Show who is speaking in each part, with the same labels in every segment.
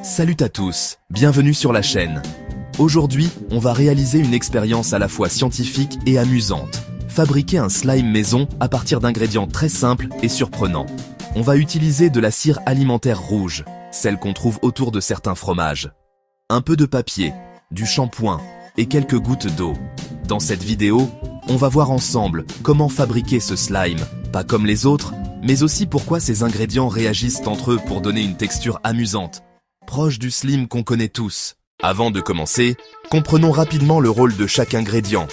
Speaker 1: Salut à tous, bienvenue sur la chaîne. Aujourd'hui, on va réaliser une expérience à la fois scientifique et amusante. Fabriquer un slime maison à partir d'ingrédients très simples et surprenants. On va utiliser de la cire alimentaire rouge, celle qu'on trouve autour de certains fromages. Un peu de papier, du shampoing et quelques gouttes d'eau. Dans cette vidéo, on va voir ensemble comment fabriquer ce slime, pas comme les autres, mais aussi pourquoi ces ingrédients réagissent entre eux pour donner une texture amusante, proche du slime qu'on connaît tous. Avant de commencer, comprenons rapidement le rôle de chaque ingrédient.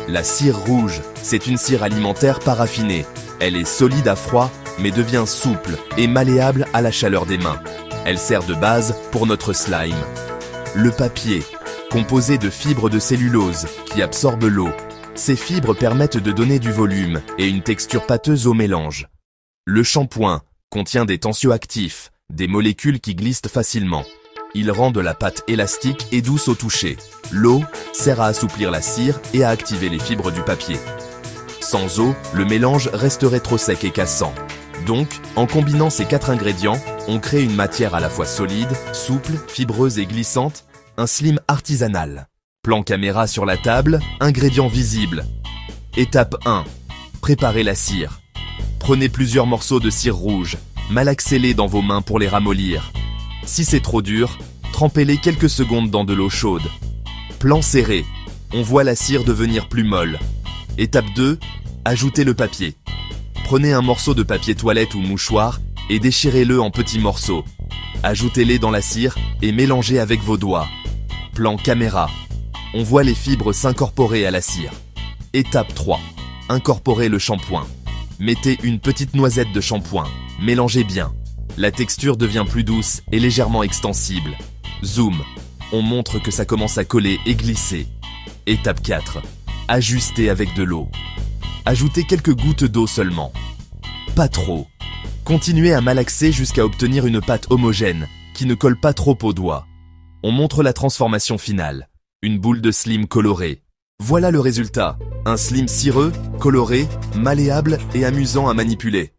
Speaker 1: La cire rouge, c'est une cire alimentaire paraffinée. Elle est solide à froid, mais devient souple et malléable à la chaleur des mains. Elle sert de base pour notre slime. Le papier, composé de fibres de cellulose qui absorbent l'eau. Ces fibres permettent de donner du volume et une texture pâteuse au mélange. Le shampoing contient des tensioactifs, des molécules qui glissent facilement. Il rend de la pâte élastique et douce au toucher. L'eau sert à assouplir la cire et à activer les fibres du papier. Sans eau, le mélange resterait trop sec et cassant. Donc, en combinant ces 4 ingrédients, on crée une matière à la fois solide, souple, fibreuse et glissante, un slime artisanal. Plan caméra sur la table, ingrédients visibles. Étape 1. Préparez la cire. Prenez plusieurs morceaux de cire rouge, malaxez-les dans vos mains pour les ramollir. Si c'est trop dur, trempez-les quelques secondes dans de l'eau chaude. Plan serré, on voit la cire devenir plus molle. Étape 2, ajoutez le papier. Prenez un morceau de papier toilette ou mouchoir et déchirez-le en petits morceaux. Ajoutez-les dans la cire et mélangez avec vos doigts. Plan caméra, on voit les fibres s'incorporer à la cire. Étape 3, incorporez le shampoing. Mettez une petite noisette de shampoing, mélangez bien. La texture devient plus douce et légèrement extensible. Zoom, on montre que ça commence à coller et glisser. Étape 4, ajustez avec de l'eau. Ajoutez quelques gouttes d'eau seulement. Pas trop. Continuez à malaxer jusqu'à obtenir une pâte homogène, qui ne colle pas trop aux doigts. On montre la transformation finale. Une boule de slime colorée. Voilà le résultat. Un slime cireux, coloré, malléable et amusant à manipuler.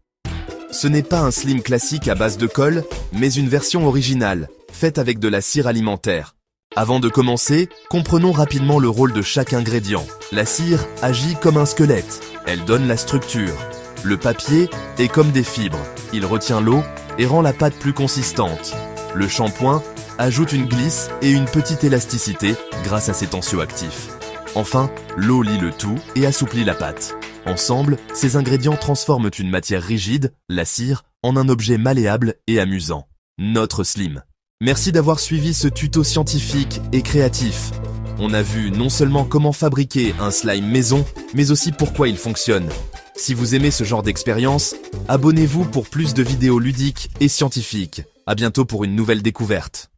Speaker 1: Ce n'est pas un slime classique à base de colle, mais une version originale, faite avec de la cire alimentaire. Avant de commencer, comprenons rapidement le rôle de chaque ingrédient. La cire agit comme un squelette, elle donne la structure. Le papier est comme des fibres, il retient l'eau et rend la pâte plus consistante. Le shampoing ajoute une glisse et une petite élasticité grâce à ses tensioactifs. Enfin, l'eau lie le tout et assouplit la pâte. Ensemble, ces ingrédients transforment une matière rigide, la cire, en un objet malléable et amusant. Notre slime. Merci d'avoir suivi ce tuto scientifique et créatif. On a vu non seulement comment fabriquer un slime maison, mais aussi pourquoi il fonctionne. Si vous aimez ce genre d'expérience, abonnez-vous pour plus de vidéos ludiques et scientifiques. À bientôt pour une nouvelle découverte.